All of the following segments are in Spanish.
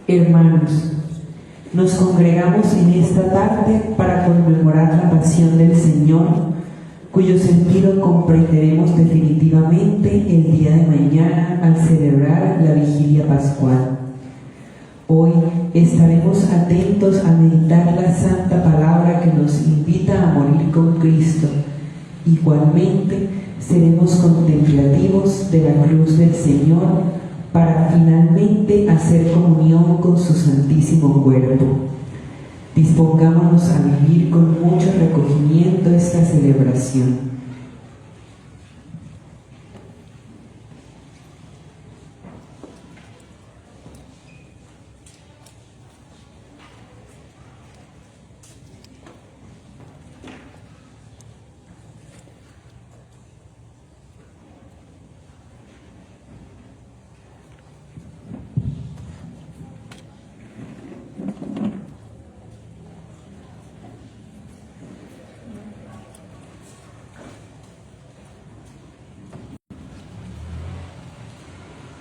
Hermanos, nos congregamos en esta tarde para conmemorar la pasión del Señor, cuyo sentido comprenderemos definitivamente el día de mañana al celebrar la Vigilia Pascual. Hoy estaremos atentos a meditar la santa palabra que nos invita a morir con Cristo. Igualmente, seremos contemplativos de la cruz del Señor para finalmente hacer comunión con su santísimo cuerpo. Dispongámonos a vivir con mucho recogimiento esta celebración.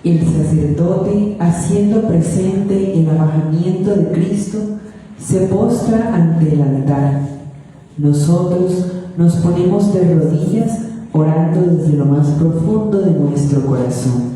El sacerdote, haciendo presente el abajamiento de Cristo, se postra ante el altar. Nosotros nos ponemos de rodillas, orando desde lo más profundo de nuestro corazón.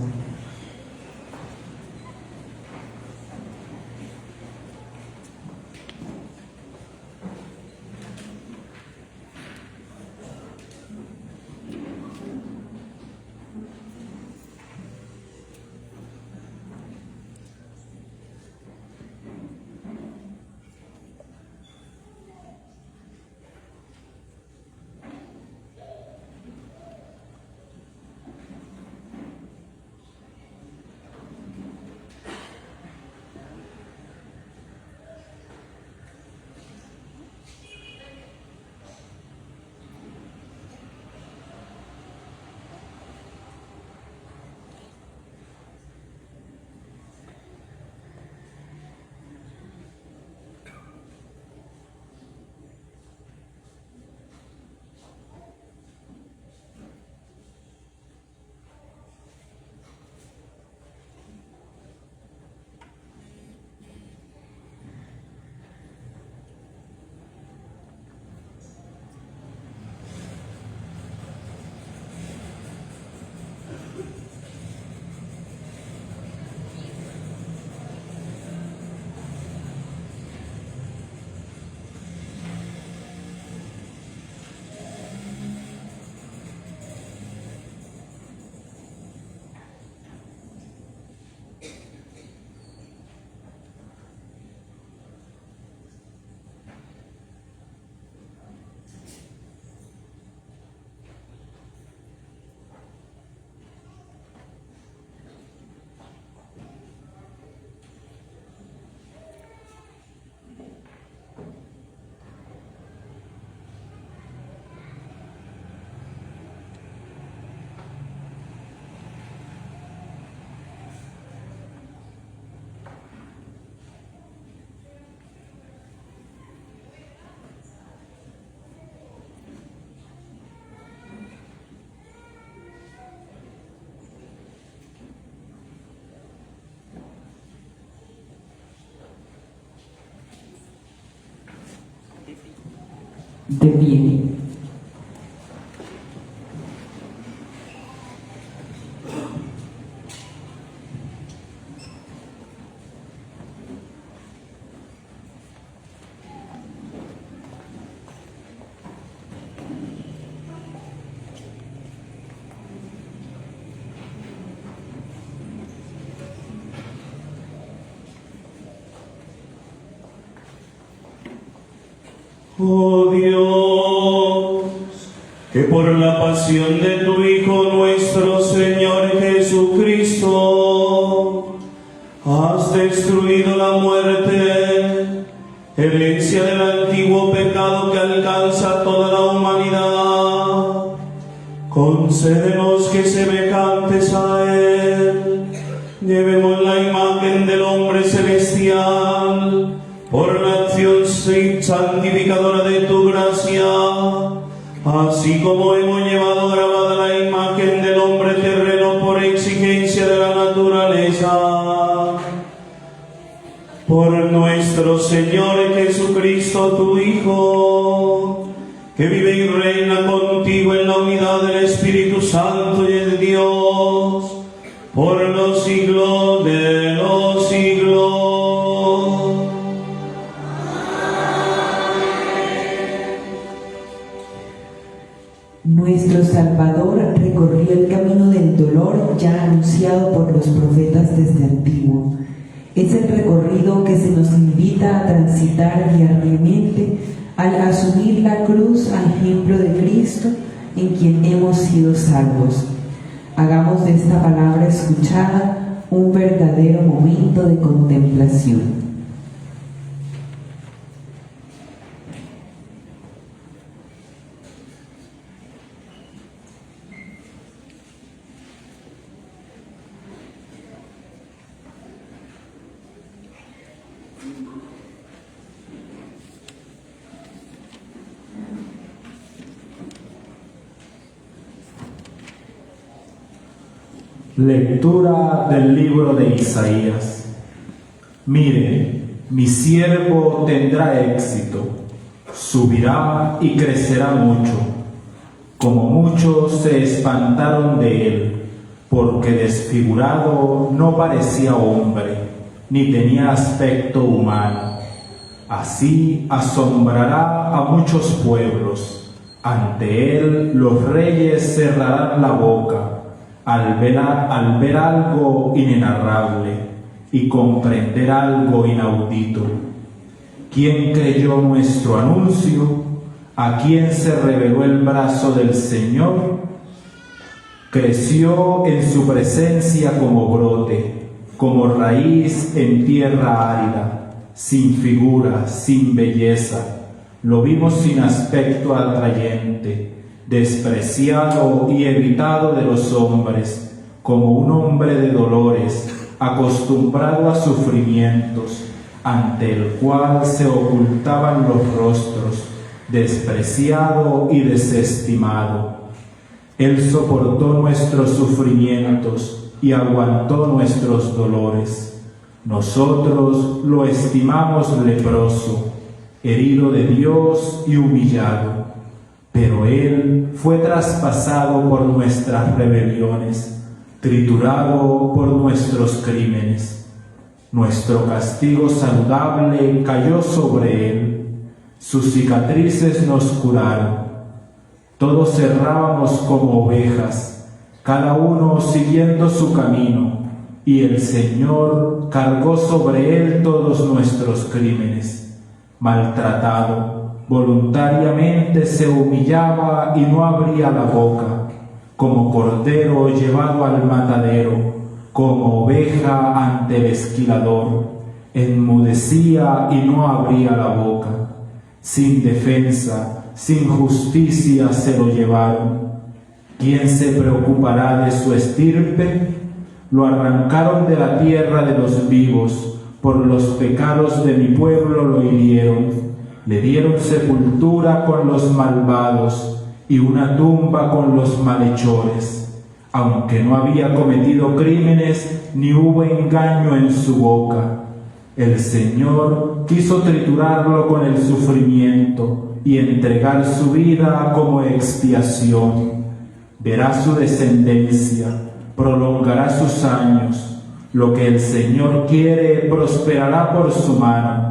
De pie. Oh Dios, que por la pasión de tu Hijo nuestro Señor Jesucristo has destruido la muerte, herencia del antiguo pecado que alcanza toda la humanidad. Concédenos que semejantes a Él llevemos la imagen del hombre celestial por la acción santificadora de tu gracia, así como hemos llevado grabada la imagen del hombre terreno por exigencia de la naturaleza. Por nuestro Señor Jesucristo, tu Hijo, que vive y reina contigo en la unidad del Espíritu Santo y de Dios, por los siglos de los siglos. Nuestro Salvador recorrió el camino del dolor ya anunciado por los profetas desde antiguo. Es el recorrido que se nos invita a transitar diariamente al asumir la cruz a ejemplo de Cristo, en quien hemos sido salvos. Hagamos de esta palabra escuchada un verdadero momento de contemplación. Lectura del libro de Isaías. Mire, mi siervo tendrá éxito, subirá y crecerá mucho, como muchos se espantaron de él, porque desfigurado no parecía hombre, ni tenía aspecto humano. Así asombrará a muchos pueblos, ante él los reyes cerrarán la boca, al ver algo inenarrable y comprender algo inaudito. ¿Quién creyó nuestro anuncio? ¿A quién se reveló el brazo del Señor? Creció en su presencia como brote, como raíz en tierra árida, sin figura, sin belleza. Lo vimos sin aspecto atrayente, despreciado y evitado de los hombres, como un hombre de dolores, acostumbrado a sufrimientos, ante el cual se ocultaban los rostros, despreciado y desestimado. Él soportó nuestros sufrimientos y aguantó nuestros dolores. Nosotros lo estimamos leproso, herido de Dios y humillado. Pero Él fue traspasado por nuestras rebeliones, triturado por nuestros crímenes. Nuestro castigo saludable cayó sobre Él, sus cicatrices nos curaron. Todos errábamos como ovejas, cada uno siguiendo su camino, y el Señor cargó sobre Él todos nuestros crímenes. Maltratado, voluntariamente se humillaba y no abría la boca, como cordero llevado al matadero, como oveja ante el esquilador, enmudecía y no abría la boca. Sin defensa, sin justicia se lo llevaron. ¿Quién se preocupará de su estirpe? Lo arrancaron de la tierra de los vivos, por los pecados de mi pueblo lo hirieron. Le dieron sepultura con los malvados y una tumba con los malhechores, aunque no había cometido crímenes ni hubo engaño en su boca. El Señor quiso triturarlo con el sufrimiento y entregar su vida como expiación. Verá su descendencia, prolongará sus años. Lo que el Señor quiere prosperará por su mano.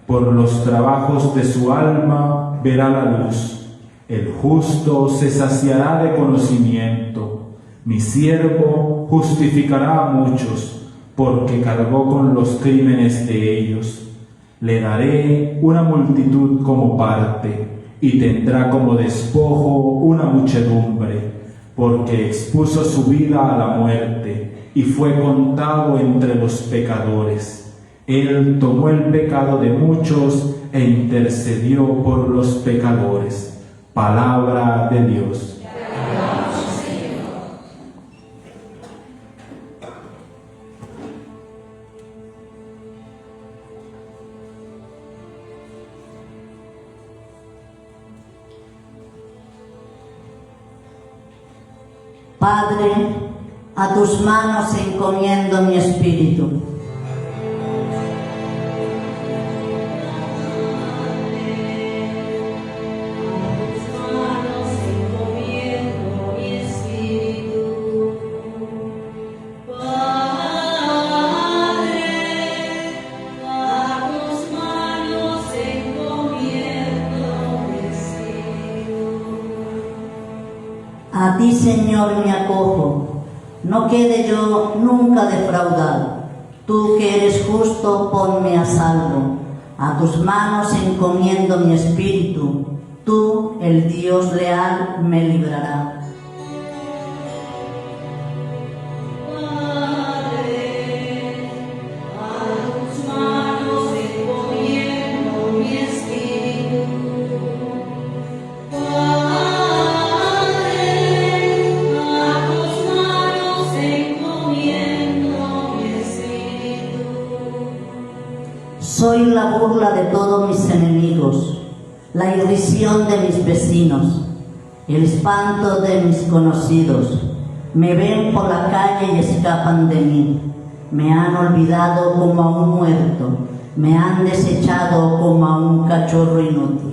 Por los trabajos de su alma verá la luz. El justo se saciará de conocimiento. Mi siervo justificará a muchos, porque cargó con los crímenes de ellos. Le daré una multitud como parte, y tendrá como despojo una muchedumbre, porque expuso su vida a la muerte, y fue contado entre los pecadores. Él tomó el pecado de muchos e intercedió por los pecadores. Palabra de Dios. Padre, a tus manos encomiendo mi espíritu. ti, Señor, me acojo, no quede yo nunca defraudado. Tú que eres justo, ponme a salvo. A tus manos encomiendo mi espíritu. Tú, el Dios leal, me librará. Soy la burla de todos mis enemigos, la irrisión de mis vecinos, el espanto de mis conocidos. Me ven por la calle y escapan de mí. Me han olvidado como a un muerto, me han desechado como a un cachorro inútil.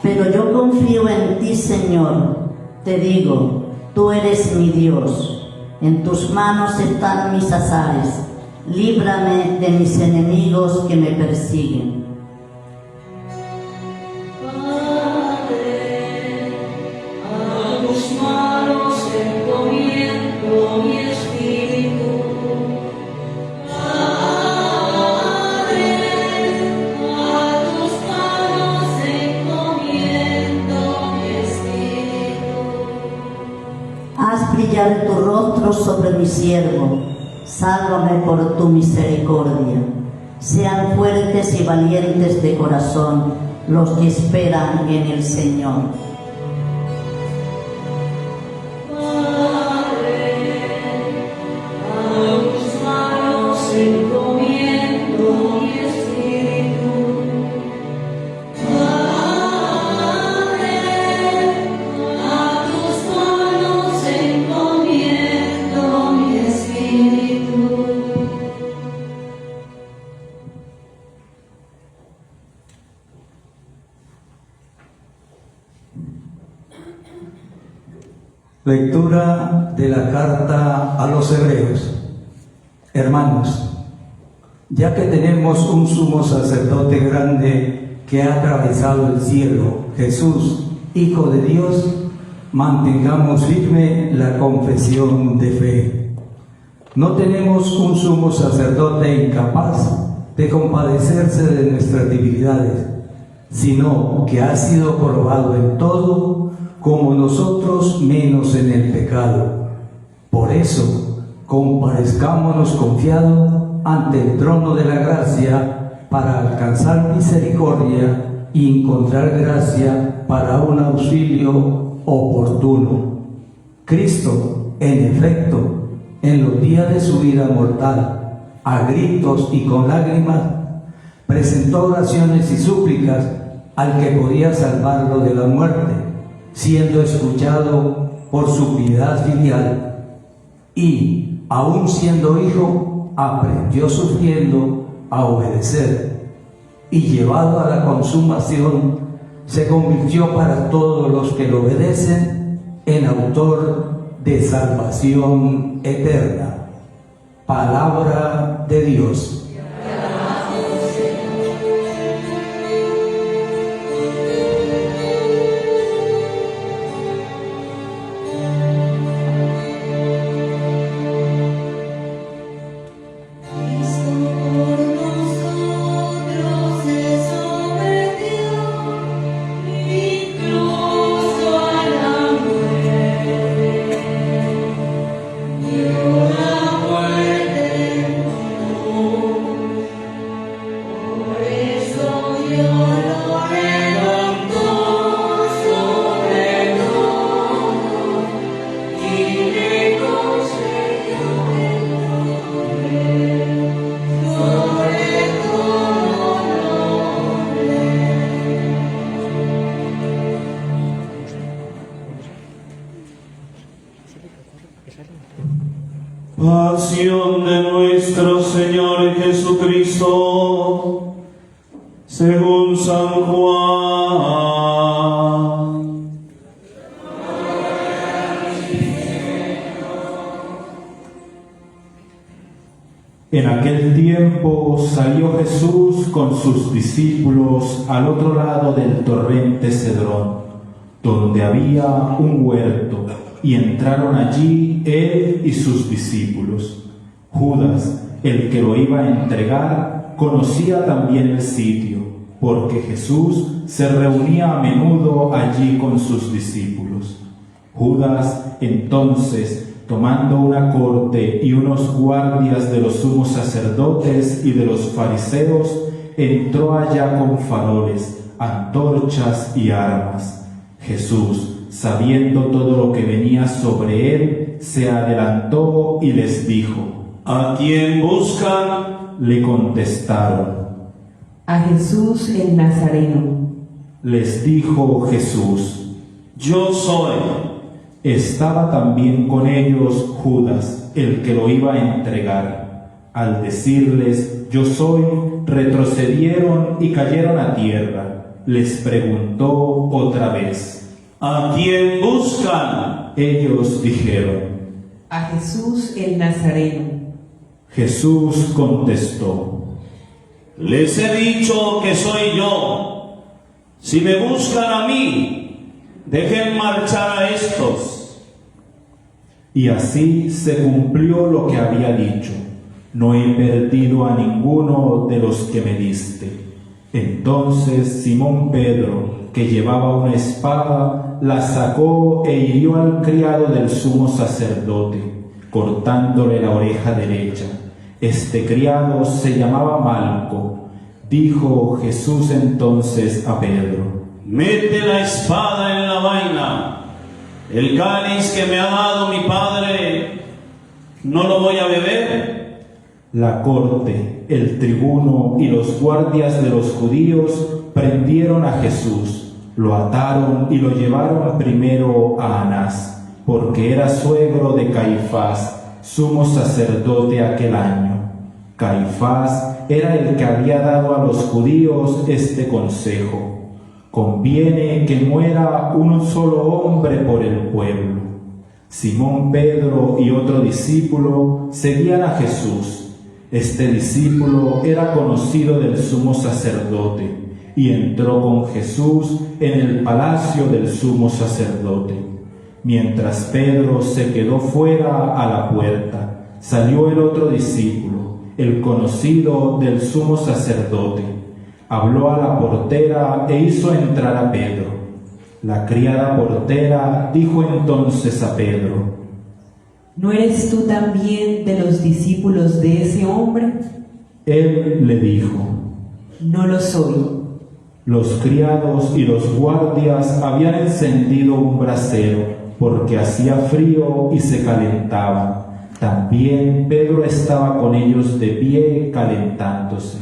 Pero yo confío en ti, Señor. Te digo, tú eres mi Dios. En tus manos están mis azares. Líbrame de mis enemigos que me persiguen. Padre, a tus manos encomiendo mi espíritu. Haz brillar tu rostro sobre mi siervo, sálvame por tu misericordia. Sean fuertes y valientes de corazón los que esperan en el Señor. Padre, a tus manos encomiendo mi espíritu. Lectura de la carta a los Hebreos. Hermanos, ya que tenemos un sumo sacerdote grande que ha atravesado el cielo, Jesús, Hijo de Dios, mantengamos firme la confesión de fe. No tenemos un sumo sacerdote incapaz de compadecerse de nuestras debilidades, sino que ha sido probado en todo, como nosotros, menos en el pecado. Por eso, comparezcámonos confiados ante el trono de la gracia para alcanzar misericordia y encontrar gracia para un auxilio oportuno. Cristo, en efecto, en los días de su vida mortal, a gritos y con lágrimas, presentó oraciones y súplicas al que podía salvarlo de la muerte, siendo escuchado por su piedad filial, y, aun siendo hijo, aprendió sufriendo a obedecer, y llevado a la consumación, se convirtió para todos los que lo obedecen en autor de salvación eterna. Palabra de Dios. Pasión de nuestro Señor Jesucristo. según San Juan. En aquel tiempo salió Jesús con sus discípulos al otro lado del torrente Cedrón, donde había un huerto, y entraron allí él y sus discípulos. Judas, el que lo iba a entregar, conocía también el sitio, porque Jesús se reunía a menudo allí con sus discípulos. Judas, entonces, tomando una corte y unos guardias de los sumos sacerdotes y de los fariseos, entró allá con faroles, antorchas y armas. Jesús, sabiendo todo lo que venía sobre él, se adelantó y les dijo: ¿A quién buscan? Le contestaron. A Jesús el Nazareno. Les dijo Jesús: Yo soy. Estaba también con ellos Judas, el que lo iba a entregar. Al decirles: Yo soy, retrocedieron y cayeron a tierra. Les preguntó otra vez: ¿A quién buscan? Ellos dijeron: A Jesús el Nazareno. Jesús contestó: Les he dicho que soy yo. Si me buscan a mí, dejen marchar a estos. Y así se cumplió lo que había dicho: No he perdido a ninguno de los que me diste. Entonces Simón Pedro, que llevaba una espada, la sacó e hirió al criado del sumo sacerdote, cortándole la oreja derecha. Este criado se llamaba Malco. Dijo Jesús entonces a Pedro: Mete la espada en la vaina. El cáliz que me ha dado mi Padre, ¿no lo voy a beber? La corte, el tribuno y los guardias de los judíos prendieron a Jesús, lo ataron y lo llevaron primero a Anás, porque era suegro de Caifás, sumo sacerdote aquel año. Caifás era el que había dado a los judíos este consejo: conviene que muera un solo hombre por el pueblo. Simón Pedro y otro discípulo seguían a Jesús. Este discípulo era conocido del sumo sacerdote y entró con Jesús en el palacio del sumo sacerdote. Mientras Pedro se quedó fuera a la puerta, salió el otro discípulo, el conocido del sumo sacerdote. Habló a la portera e hizo entrar a Pedro. La criada portera dijo entonces a Pedro: ¿No eres tú también de los discípulos de ese hombre? Él le dijo: No lo soy. Los criados y los guardias habían encendido un brasero, porque hacía frío y se calentaba. También Pedro estaba con ellos de pie calentándose.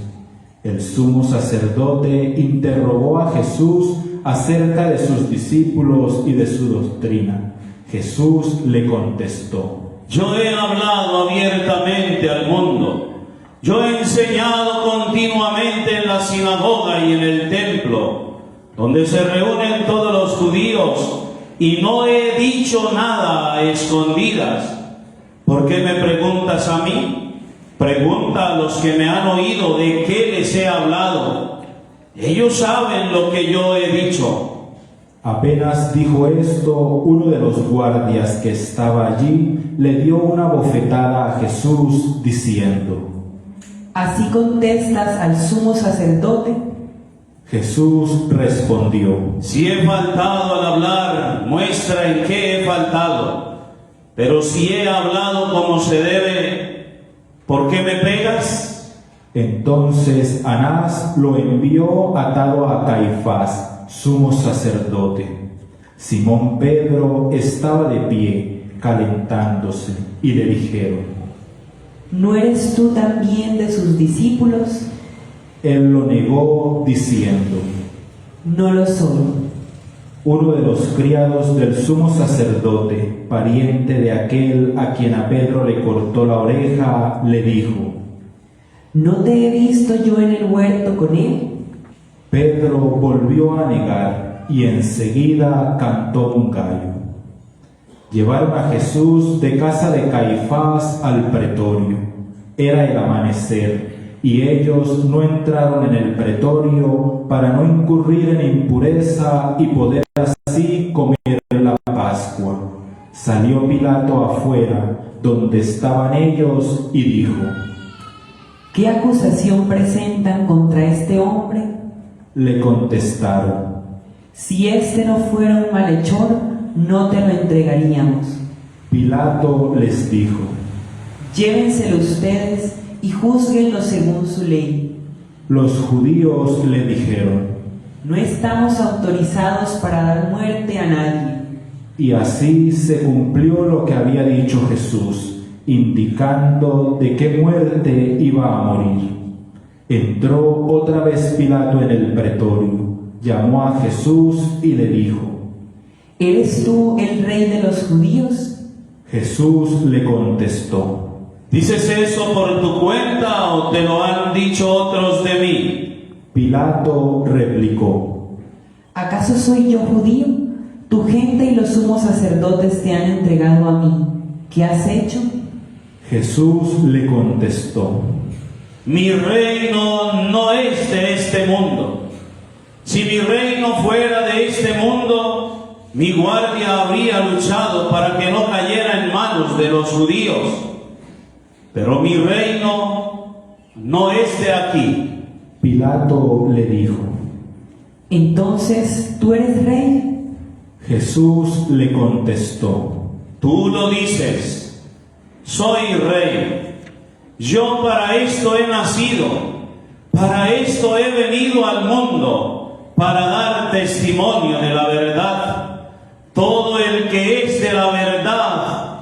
El sumo sacerdote interrogó a Jesús acerca de sus discípulos y de su doctrina. Jesús le contestó: Yo he hablado abiertamente al mundo. Yo he enseñado continuamente en la sinagoga y en el templo, donde se reúnen todos los judíos, y no he dicho nada a escondidas. ¿Por qué me preguntas a mí? Pregunta a los que me han oído de qué les he hablado. Ellos saben lo que yo he dicho. Apenas dijo esto, uno de los guardias que estaba allí le dio una bofetada a Jesús, diciendo: ¿Así contestas al sumo sacerdote? Jesús respondió: Si he faltado al hablar, muestra en qué he faltado. Pero si he hablado como se debe, ¿por qué me pegas? Entonces Anás lo envió atado a Caifás, sumo sacerdote. Simón Pedro estaba de pie, calentándose, y le dijeron: ¿No eres tú también de sus discípulos? Él lo negó, diciendo: No lo soy. Uno de los criados del sumo sacerdote, pariente de aquel a quien a Pedro le cortó la oreja, le dijo: ¿No te he visto yo en el huerto con él? Pedro volvió a negar y enseguida cantó un gallo. Llevaron a Jesús de casa de Caifás al pretorio. Era el amanecer, y ellos no entraron en el pretorio para no incurrir en impureza y poder así comer la Pascua. Salió Pilato afuera, donde estaban ellos, y dijo: ¿Qué acusación presentan contra este hombre? Le contestaron: Si este no fuera un malhechor, no te lo entregaríamos. Pilato les dijo: Llévenselo ustedes y júzguenlo según su ley. Los judíos le dijeron: No estamos autorizados para dar muerte a nadie. y así se cumplió lo que había dicho Jesús, indicando de qué muerte iba a morir. Entró otra vez Pilato en el pretorio, llamó a Jesús y le dijo: ¿Eres tú el rey de los judíos? Jesús le contestó: ¿Dices eso por tu cuenta o te lo han dicho otros de mí? Pilato replicó: ¿Acaso soy yo judío? Tu gente y los sumos sacerdotes te han entregado a mí. ¿Qué has hecho? Jesús le contestó: Mi reino no es de este mundo. Si mi reino fuera de este mundo, mi guardia habría luchado para que no cayera en manos de los judíos. Pero mi reino no es de aquí. Pilato le dijo: Entonces, ¿tú eres rey? Jesús le contestó: Tú lo dices, soy rey. Yo para esto he nacido, para esto he venido al mundo, para dar testimonio de la verdad. Todo el que es de la verdad,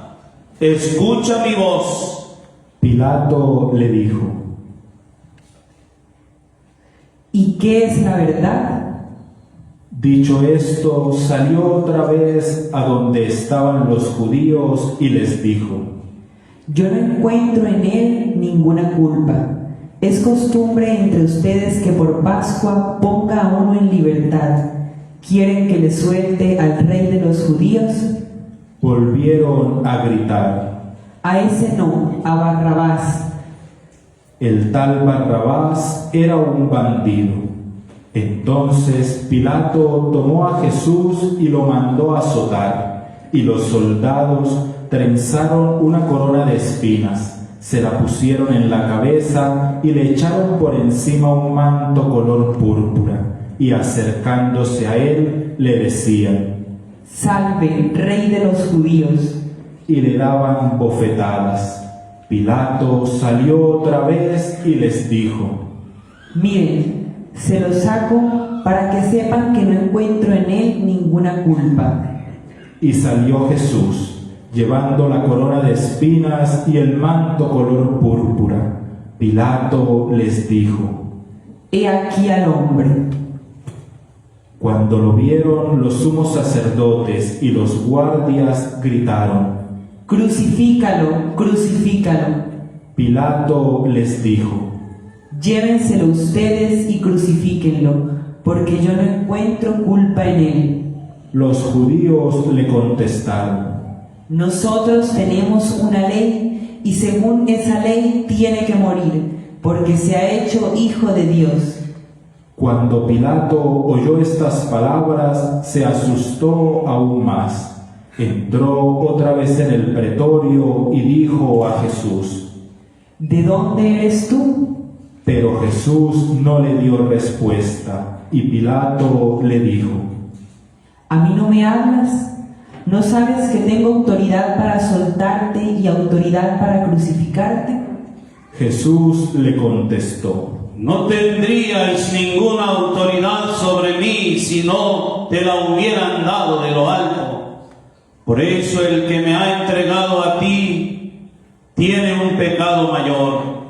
escucha mi voz. Pilato le dijo: ¿Y qué es la verdad? Dicho esto, salió otra vez a donde estaban los judíos y les dijo: Yo no encuentro en él ninguna culpa. Es costumbre entre ustedes que por Pascua ponga a uno en libertad. ¿Quieren que le suelte al rey de los judíos? Volvieron a gritar: A ese no, a Barrabás. El tal Barrabás era un bandido. Entonces Pilato tomó a Jesús y lo mandó azotar, y los soldados trenzaron una corona de espinas, se la pusieron en la cabeza y le echaron por encima un manto color púrpura, y acercándose a él le decían: Salve, rey de los judíos. y le daban bofetadas. Pilato salió otra vez y les dijo: Miren, se lo saco para que sepan que no encuentro en él ninguna culpa. Y salió Jesús, llevando la corona de espinas y el manto color púrpura. Pilato les dijo: He aquí al hombre. Cuando lo vieron, los sumos sacerdotes y los guardias gritaron: Crucifícalo, crucifícalo. Pilato les dijo: Llévenselo ustedes y crucifíquenlo, porque yo no encuentro culpa en él. Los judíos le contestaron: Nosotros tenemos una ley, y según esa ley tiene que morir, porque se ha hecho hijo de Dios. Cuando Pilato oyó estas palabras, se asustó aún más. Entró otra vez en el pretorio y dijo a Jesús: ¿De dónde eres tú? Pero Jesús no le dio respuesta, y Pilato le dijo: ¿A mí no me hablas? ¿No sabes que tengo autoridad para soltarte y autoridad para crucificarte? Jesús le contestó: No tendríais ninguna autoridad sobre mí si no te la hubieran dado de lo alto. Por eso el que me ha entregado a ti tiene un pecado mayor.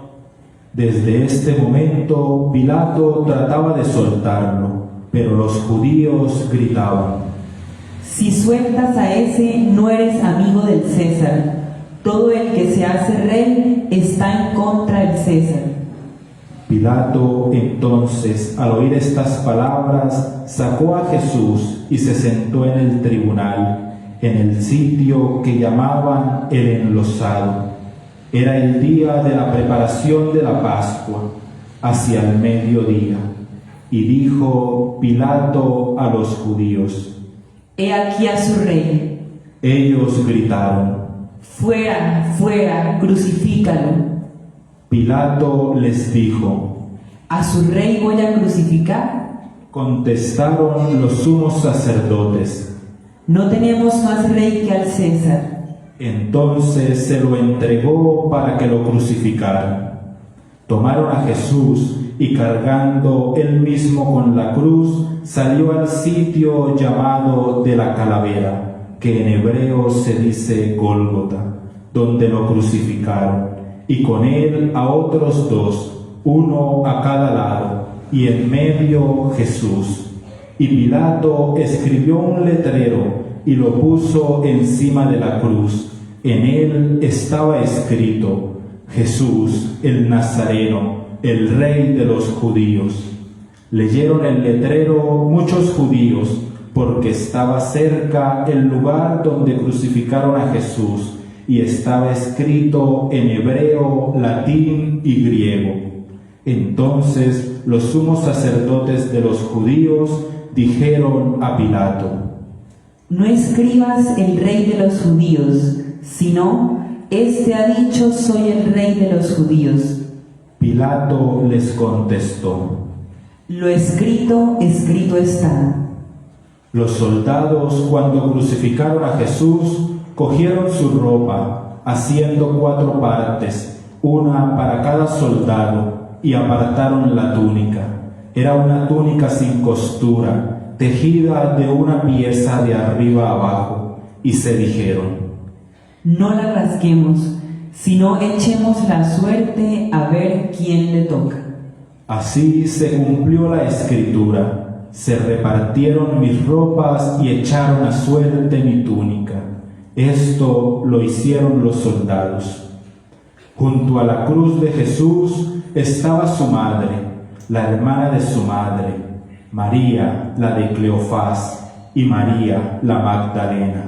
Desde este momento Pilato trataba de soltarlo, pero los judíos gritaban: Si sueltas a ese, no eres amigo del César. Todo el que se hace rey está en contra del César. Pilato entonces, al oír estas palabras, sacó a Jesús y se sentó en el tribunal, en el sitio que llamaban el Enlosado. Era el día de la preparación de la Pascua, hacia el mediodía. Y dijo Pilato a los judíos: He aquí a su rey. Ellos gritaron. Fuera, fuera, crucifícalo. Pilato les dijo: ¿A su rey voy a crucificar? Contestaron los sumos sacerdotes. No tenemos más rey que al César. Entonces se lo entregó para que lo crucificaran. Tomaron a Jesús y cargando él mismo con la cruz, salió al sitio llamado de la Calavera, que en hebreo se dice Gólgota, donde lo crucificaron, y con él a otros dos, uno a cada lado, y en medio Jesús. Y Pilato escribió un letrero y lo puso encima de la cruz. En él estaba escrito: Jesús el Nazareno, el Rey de los judíos. Leyeron el letrero muchos judíos, porque estaba cerca el lugar donde crucificaron a Jesús, y estaba escrito en hebreo, latín y griego. Entonces los sumos sacerdotes de los judíos dijeron a Pilato: No escribas el rey de los judíos, sino, este ha dicho: soy el rey de los judíos. Pilato les contestó: Lo escrito, escrito está. Los soldados, cuando crucificaron a Jesús, cogieron su ropa, haciendo 4 partes, una para cada soldado, y apartaron la túnica. Era una túnica sin costura, tejida de una pieza de arriba abajo, y se dijeron: No la rasguemos, sino echemos la suerte a ver quién le toca. Así se cumplió la escritura: se repartieron mis ropas y echaron a suerte mi túnica. Esto lo hicieron los soldados. Junto a la cruz de Jesús estaba su madre, la hermana de su madre, María, la de Cleofás, y María, la Magdalena.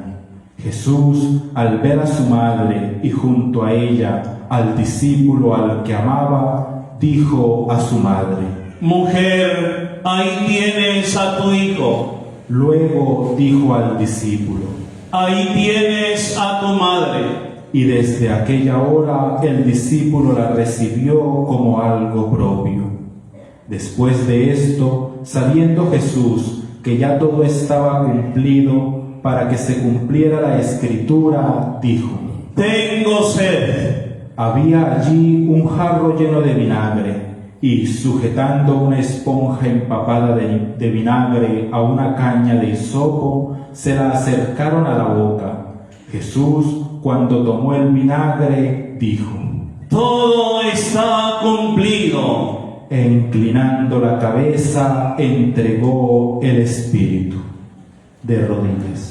Jesús, al ver a su madre y junto a ella al discípulo al que amaba, dijo a su madre: Mujer, ahí tienes a tu hijo. Luego dijo al discípulo: Ahí tienes a tu madre. Y desde aquella hora el discípulo la recibió como algo propio. Después de esto, sabiendo Jesús que ya todo estaba cumplido, para que se cumpliera la escritura, dijo: Tengo sed. Había allí un jarro lleno de vinagre, y sujetando una esponja empapada de vinagre a una caña de hisopo, se la acercaron a la boca. Jesús, cuando tomó el vinagre, dijo: Todo está cumplido. E inclinando la cabeza, entregó el espíritu. De rodillas.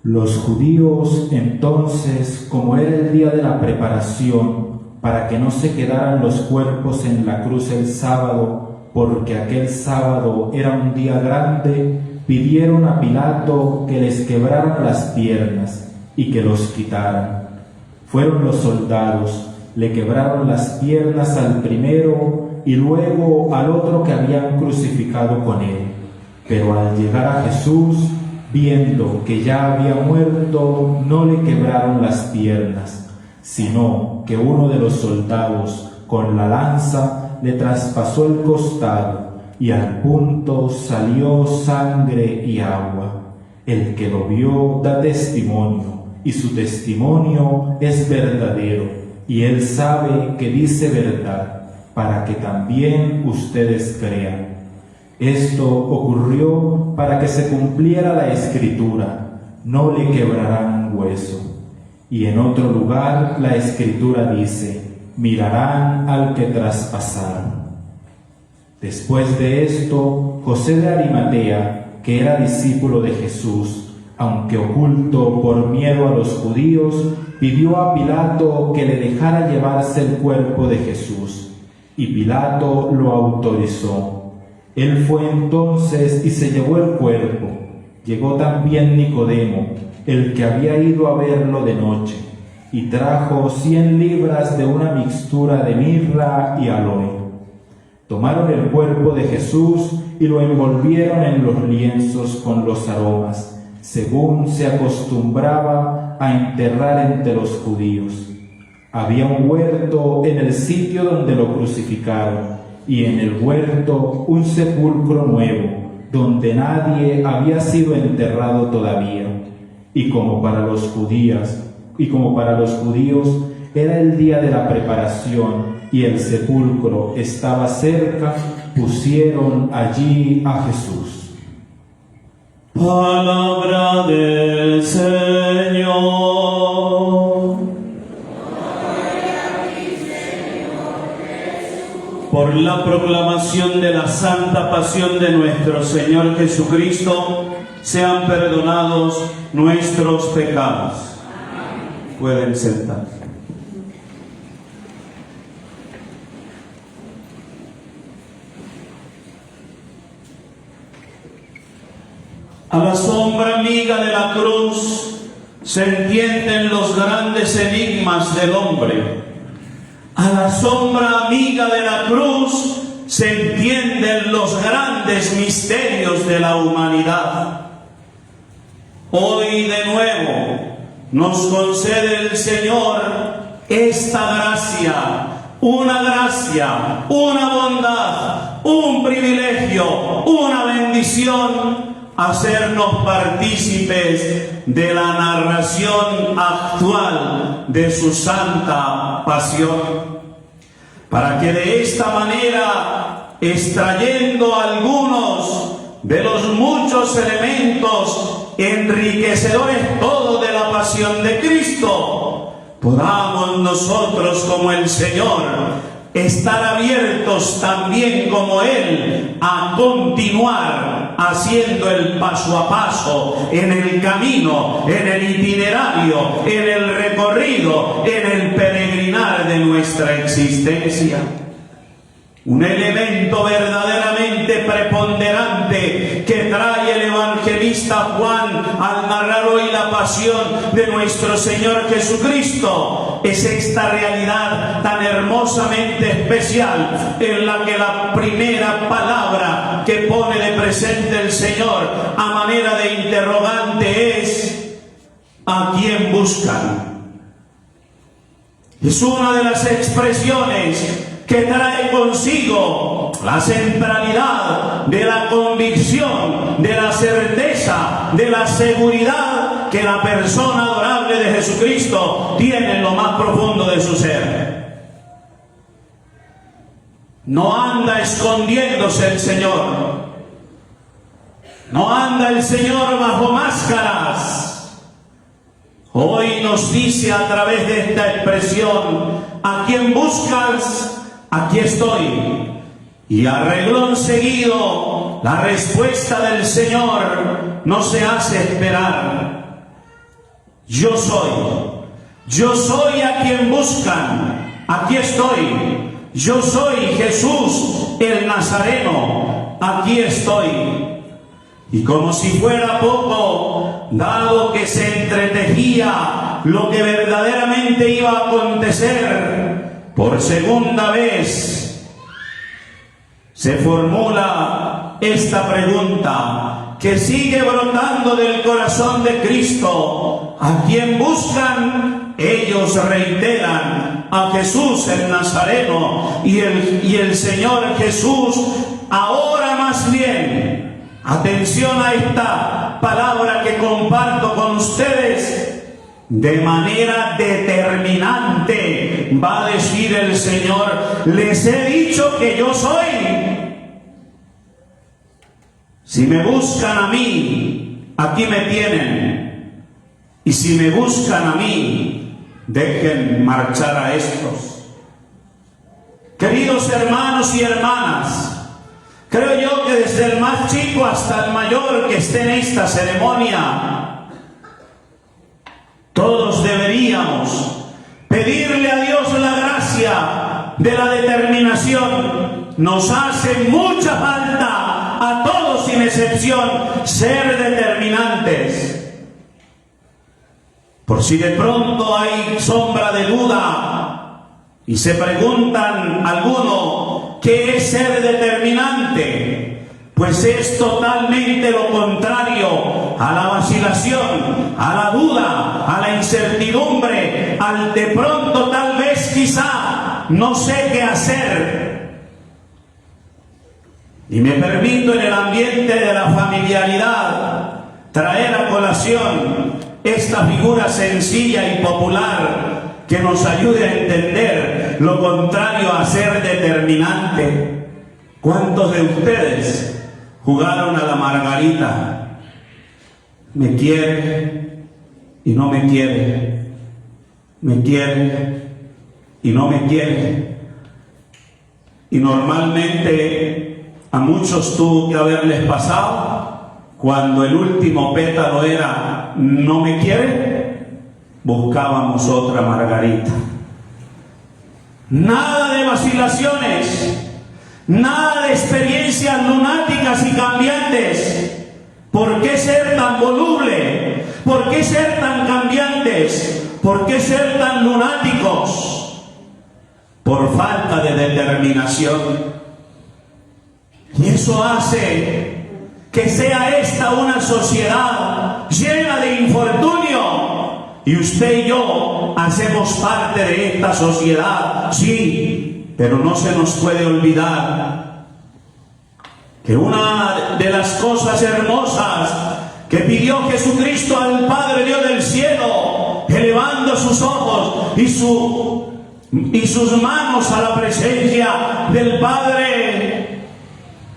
Los judíos entonces, como era el día de la preparación, para que no se quedaran los cuerpos en la cruz el sábado, porque aquel sábado era un día grande, pidieron a Pilato que les quebraran las piernas y que los quitaran. Fueron los soldados, le quebraron las piernas al primero y luego al otro que habían crucificado con él. Pero al llegar a Jesús, viendo que ya había muerto, no le quebraron las piernas, sino que uno de los soldados con la lanza le traspasó el costado, y al punto salió sangre y agua. El que lo vio da testimonio, y su testimonio es verdadero, y él sabe que dice verdad, para que también ustedes crean. Esto ocurrió para que se cumpliera la Escritura: no le quebrarán hueso. Y en otro lugar la Escritura dice: mirarán al que traspasaron. Después de esto, José de Arimatea, que era discípulo de Jesús, aunque oculto por miedo a los judíos, pidió a Pilato que le dejara llevarse el cuerpo de Jesús, y Pilato lo autorizó. Él fue entonces y se llevó el cuerpo. Llegó también Nicodemo, el que había ido a verlo de noche, y trajo 100 libras de una mixtura de mirra y aloe. Tomaron el cuerpo de Jesús y lo envolvieron en los lienzos con los aromas, según se acostumbraba a enterrar entre los judíos. Había un huerto en el sitio donde lo crucificaron, y en el huerto un sepulcro nuevo, donde nadie había sido enterrado todavía. Y como para los judíos era el día de la preparación y el sepulcro estaba cerca, pusieron allí a Jesús. Palabra del Señor. Por la proclamación de la santa pasión de nuestro Señor Jesucristo, sean perdonados nuestros pecados. Pueden sentarse. A la sombra amiga de la cruz se entienden los grandes enigmas del hombre. A la sombra amiga de la cruz se entienden los grandes misterios de la humanidad. Hoy de nuevo nos concede el Señor esta gracia, una bondad, un privilegio, una bendición, hacernos partícipes de la narración actual de su santa pasión, para que de esta manera, extrayendo algunos de los muchos elementos enriquecedores todos de la pasión de Cristo, podamos nosotros como el Señor estar abiertos también como Él a continuar haciendo el paso a paso en el camino, en el itinerario, en el recorrido, en el peregrinar de nuestra existencia. Un elemento verdaderamente preponderante que trae el evangelista Juan al narrar hoy la pasión de nuestro Señor Jesucristo es esta realidad tan hermosamente especial en la que la primera palabra que pone de presente el Señor a manera de interrogante es: ¿a quién buscan? Es una de las expresiones que trae consigo la centralidad de la convicción, de la certeza, de la seguridad que la persona adorable de Jesucristo tiene en lo más profundo de su ser. No anda escondiéndose el Señor, no anda el Señor bajo máscaras. Hoy nos dice a través de esta expresión: ¿a quién buscas? Aquí estoy. Y a reglón seguido, la respuesta del Señor no se hace esperar. Yo soy a quien buscan. Aquí estoy. Yo soy Jesús el Nazareno. Aquí estoy. Y como si fuera poco, dado que se entretejía lo que verdaderamente iba a acontecer, por segunda vez se formula esta pregunta que sigue brotando del corazón de Cristo: ¿a quién buscan? ellos reiteran a Jesús el Nazareno y el Señor Jesús ahora más bien, atención a esta palabra que comparto con ustedes, de manera determinante va a decir el Señor: les he dicho que yo soy. Si me buscan a mí, aquí me tienen. Y si me buscan a mí, dejen marchar a estos. Queridos hermanos y hermanas, creo yo que desde el más chico hasta el mayor que esté en esta ceremonia, todos deberíamos pedirle a Dios la gracia de la determinación. Nos hace mucha falta a todos sin excepción ser determinantes. Por si de pronto hay sombra de duda y se preguntan alguno ¿qué es ser determinante? Pues es totalmente lo contrario a la vacilación, a la duda, a la incertidumbre, al de pronto tal vez quizá no sé qué hacer. Y me permito en el ambiente de la familiaridad traer a colación esta figura sencilla y popular que nos ayude a entender lo contrario a ser determinante. ¿Cuántos de ustedes jugaron a la margarita? Me quiere y no me quiere. Me quiere y no me quiere. Y normalmente a muchos tuvo que haberles pasado cuando el último pétalo era no me quiere, buscábamos otra margarita. Nada de vacilaciones, nada de experiencias lunáticas y cambiantes. ¿Por qué ser tan voluble? ¿Por qué ser tan cambiantes? ¿Por qué ser tan lunáticos? Por falta de determinación. Y eso hace que sea esta una sociedad llena de infortunio. Y usted y yo hacemos parte de esta sociedad, sí, pero no se nos puede olvidar que una de las cosas hermosas que pidió Jesucristo al Padre Dios del cielo, elevando sus ojos y sus manos a la presencia del Padre,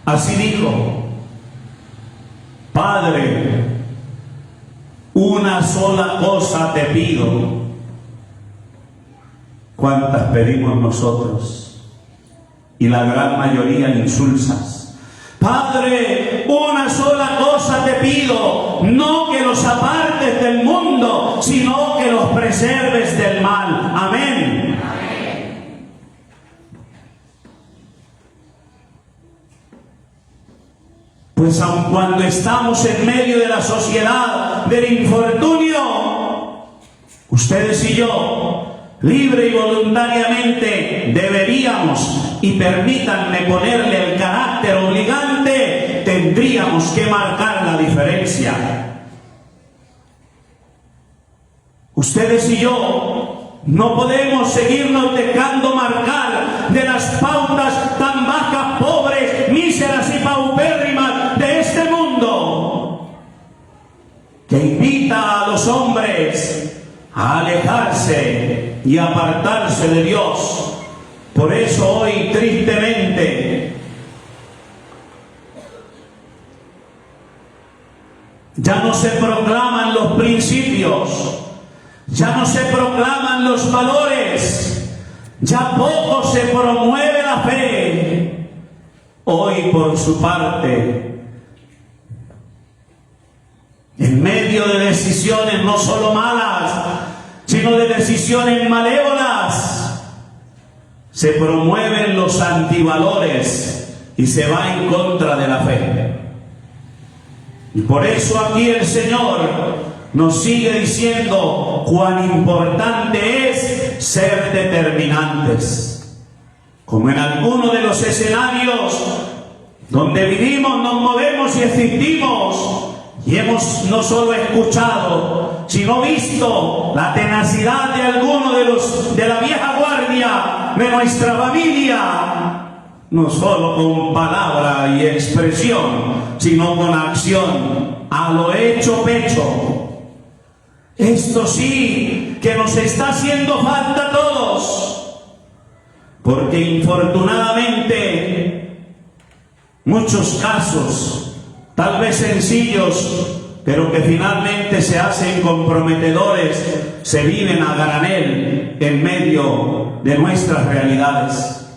así dijo: Padre, una sola cosa te pido. ¿Cuántas pedimos nosotros? Y la gran mayoría insulsas. Padre, una sola cosa te pido, no que los apartes del mundo, sino que los preserves del mal. Amén. Pues aun cuando estamos en medio de la sociedad del infortunio, ustedes y yo, libre y voluntariamente, deberíamos, y permítanme ponerle el carácter obligante, tendríamos que marcar la diferencia. Ustedes y yo no podemos seguirnos dejando marcar de las pautas tan bajas, pobres, míseras y paupérrimas de este mundo, que invita a los hombres a alejarse y apartarse de Dios. Por eso hoy, tristemente, ya no se proclaman los principios, ya no se proclaman los valores, ya poco se promueve la fe. Hoy, por su parte, en medio de decisiones no solo malas, sino de decisiones malévolas, se promueven los antivalores y se va en contra de la fe. Y por eso aquí el Señor nos sigue diciendo cuán importante es ser determinantes. Como en alguno de los escenarios donde vivimos, nos movemos y existimos, y hemos no solo escuchado, sino visto la tenacidad de alguno de la vieja guardia de nuestra familia, no solo con palabra y expresión, sino con acción, a lo hecho pecho. Esto sí que nos está haciendo falta a todos, porque infortunadamente muchos casos, tal vez sencillos, pero que finalmente se hacen comprometedores, se viven a granel en medio de nuestras realidades.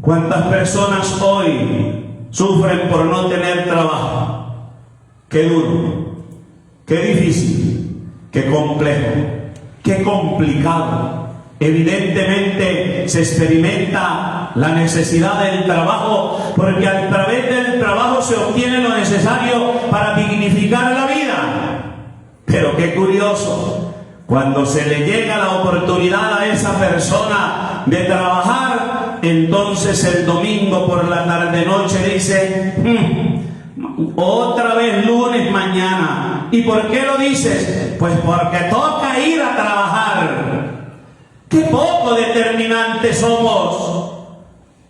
¿Cuántas personas hoy sufren por no tener trabajo? Qué duro, qué difícil, qué complejo, qué complicado. Evidentemente se experimenta la necesidad del trabajo, porque a través del trabajo se obtiene lo necesario para dignificar la vida. Pero qué curioso, cuando se le llega la oportunidad a esa persona de trabajar, entonces el domingo por la tarde-noche dice: otra vez lunes mañana. ¿Y por qué lo dices? Pues porque toca ir a trabajar. ¡Qué poco determinantes somos!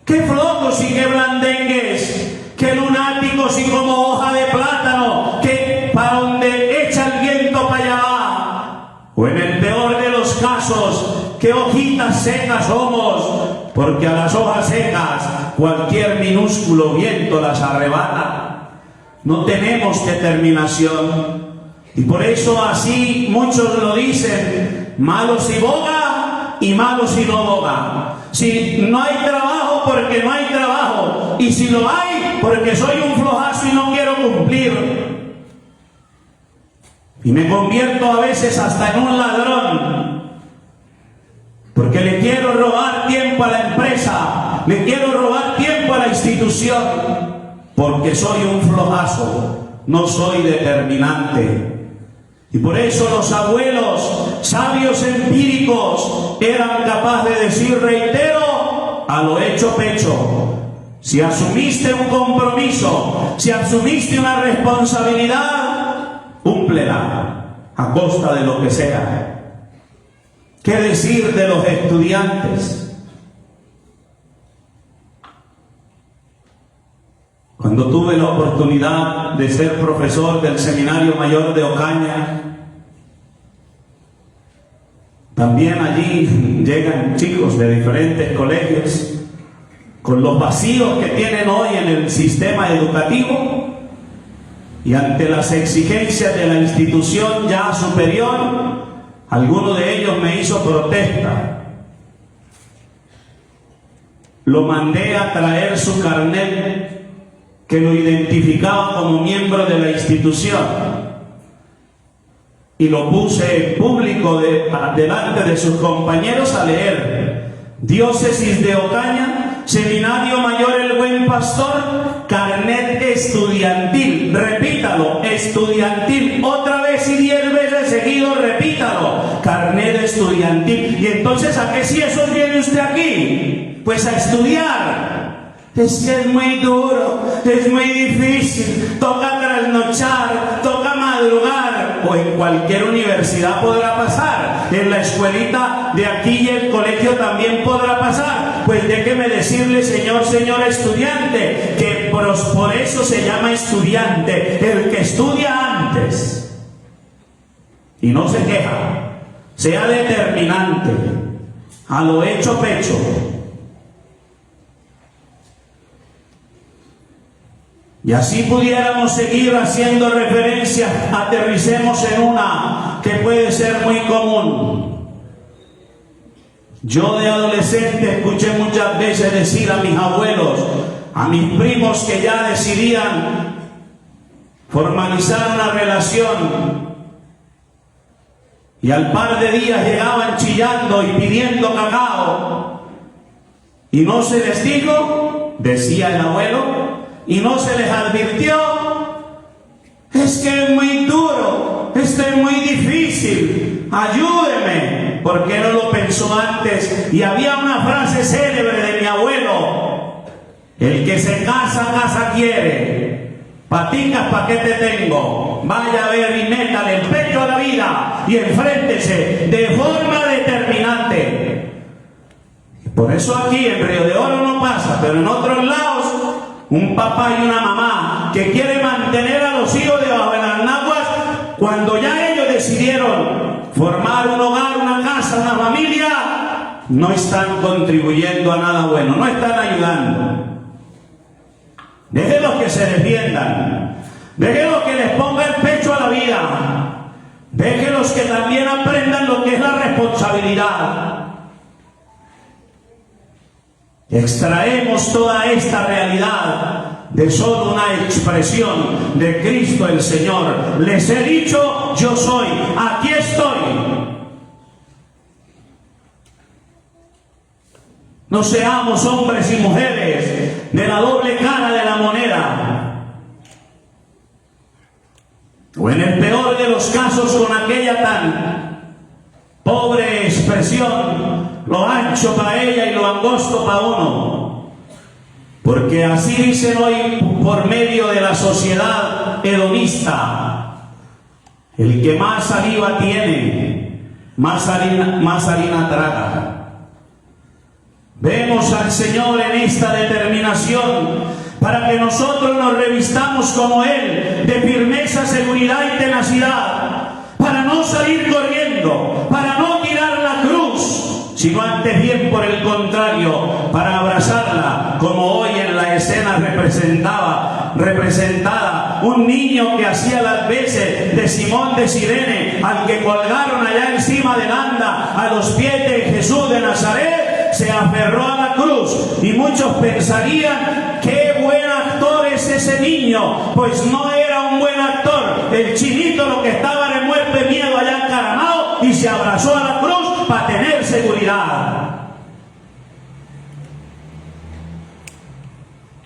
¡Qué flojos y qué blandengues! ¡Qué lunáticos y como hoja de plátano! ¡Que para donde echa el viento para allá va! O en el peor de los casos, ¡qué hojitas secas somos! Porque a las hojas secas cualquier minúsculo viento las arrebata. No tenemos determinación. Y por eso así muchos lo dicen: malo si boga y malo si no boga. Si no hay trabajo, porque no hay trabajo. Y si lo hay, porque soy un flojazo y no quiero cumplir. Y me convierto a veces hasta en un ladrón, porque le quiero robar tiempo a la empresa, le quiero robar tiempo a la institución, porque soy un flojazo, no soy determinante. Y por eso los abuelos, sabios empíricos, eran capaces de decir, reitero, a lo hecho pecho. Si asumiste un compromiso, si asumiste una responsabilidad, cúmplela, a costa de lo que sea. ¿Qué decir de los estudiantes? Cuando tuve la oportunidad de ser profesor del Seminario Mayor de Ocaña, también allí llegan chicos de diferentes colegios con los vacíos que tienen hoy en el sistema educativo, y ante las exigencias de la institución ya superior, alguno de ellos me hizo protesta. Lo mandé a traer su carnet que lo identificaba como miembro de la institución, y lo puse en público delante de sus compañeros a leer: Diócesis de Ocaña, Seminario Mayor El Buen Pastor, carnet estudiantil. Repítalo, estudiantil, otra vez y 10 veces seguido, repítalo, carnet estudiantil. Y entonces, ¿a qué si eso viene usted aquí? Pues a estudiar. Es que es muy duro, es muy difícil, toca trasnochar, toca madrugar. O en cualquier universidad podrá pasar, en la escuelita de aquí y el colegio también podrá pasar. Pues déjeme decirle, señor estudiante, que por eso se llama estudiante, el que estudia antes y no se queja, sea determinante, a lo hecho pecho. Y así pudiéramos seguir haciendo referencia. Aterricemos en una que puede ser muy común. Yo de adolescente escuché muchas veces decir a mis abuelos, a mis primos que ya decidían formalizar una relación, y al par de días llegaban chillando y pidiendo cacao, y no se les dijo, decía el abuelo, y no se les advirtió: es que es muy duro, esto es muy difícil, ayúdeme. ¿Por qué no lo pensó antes? Y había una frase célebre de mi abuelo: el que se casa, casa quiere. Paticas, ¿para qué te tengo? Vaya a ver y métale el pecho a la vida y enfréntese de forma determinante. Por eso aquí en Río de Oro no pasa, pero en otros lados, un papá y una mamá que quiere mantener a los hijos debajo de las naguas, cuando ya ellos decidieron formar un hogar, una casa, una familia, no están contribuyendo a nada bueno, no están ayudando. Déjenlos que se defiendan, déjenlos que les ponga el pecho a la vida, déjenlos que también aprendan lo que es la responsabilidad. Extraemos toda esta realidad de solo una expresión de Cristo el Señor. Les he dicho, yo soy, aquí estoy. No seamos hombres y mujeres de la doble cara de la moneda. O en el peor de los casos con aquella tan pobre expresión, lo ancho para ella y lo angosto para uno. Porque así dicen hoy por medio de la sociedad hedonista. El que más saliva tiene, más harina traga. Vemos al Señor en esta determinación para que nosotros nos revistamos como Él, de firmeza, seguridad y tenacidad, para no salir corriendo, para no tirar la cruz, sino antes bien por el contrario, para abrazarla, como hoy en la escena representada, un niño que hacía las veces de Simón de Cirene, al que colgaron allá encima del anda, a los pies de Jesús de Nazaret, se aferró a la cruz, y muchos pensarían, qué buen actor es ese niño. Pues no era un buen actor, el chinito lo que estaba de muerte miedo allá encaramado, y se abrazó a la cruz para tener seguridad.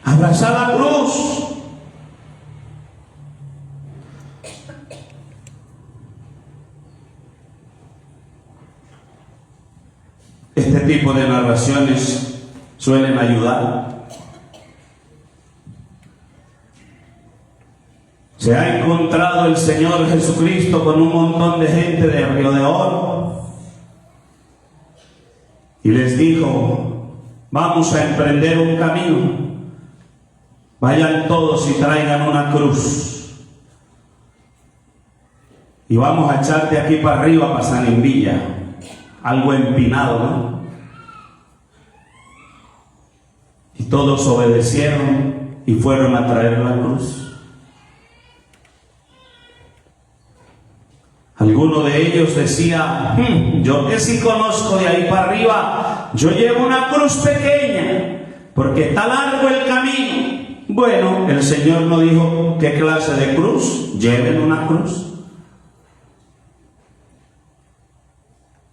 Abrazar la cruz. Este tipo de narraciones suelen ayudar. Se ha encontrado el Señor Jesucristo con un montón de gente de Río de Oro y les dijo, vamos a emprender un camino, vayan todos y traigan una cruz y vamos a echarte aquí para arriba, para San Envilla, algo empinado, ¿no? Y todos obedecieron y fueron a traer la cruz. Alguno de ellos decía, yo que sí conozco de ahí para arriba, yo llevo una cruz pequeña, porque está largo el camino. Bueno, el Señor no dijo qué clase de cruz, lleven una cruz.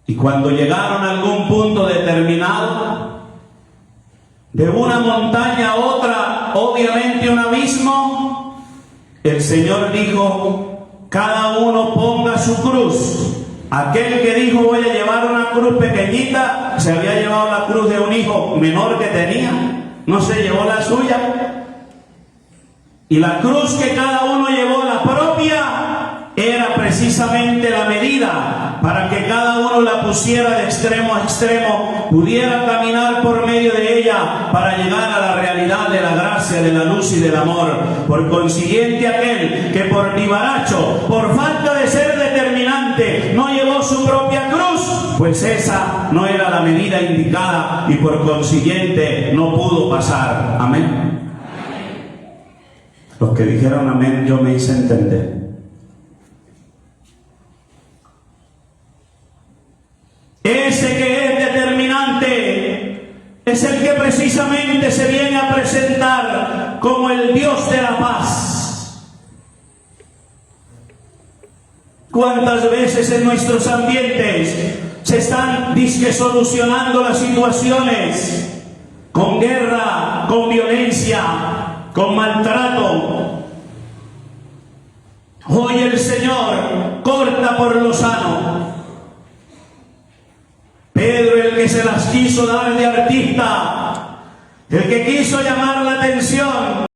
Y cuando llegaron a algún punto determinado, de una montaña a otra, obviamente un abismo, el Señor dijo, cada uno ponga su cruz. Aquel que dijo voy a llevar una cruz pequeñita, se había llevado la cruz de un hijo menor que tenía, no se llevó la suya. Y la cruz que cada uno llevó, la propia, era precisamente la medida para que cada uno la pusiera de extremo a extremo, pudiera caminar por medio de ella para llegar a la realidad de la gracia, de la luz y del amor. Por consiguiente, aquel que por vivaracho, por falta de ser determinante, no llevó su propia cruz, pues esa no era la medida indicada y por consiguiente no pudo pasar. Amén. Los que dijeron amén, yo me hice entender. Ese que es determinante es el que precisamente se viene a presentar como el Dios de la paz. ¿Cuántas veces en nuestros ambientes se están solucionando las situaciones con guerra, con violencia, con maltrato? Hoy el Señor corta por lo sano. Pedro, el que se las quiso dar de artista, el que quiso llamar la atención,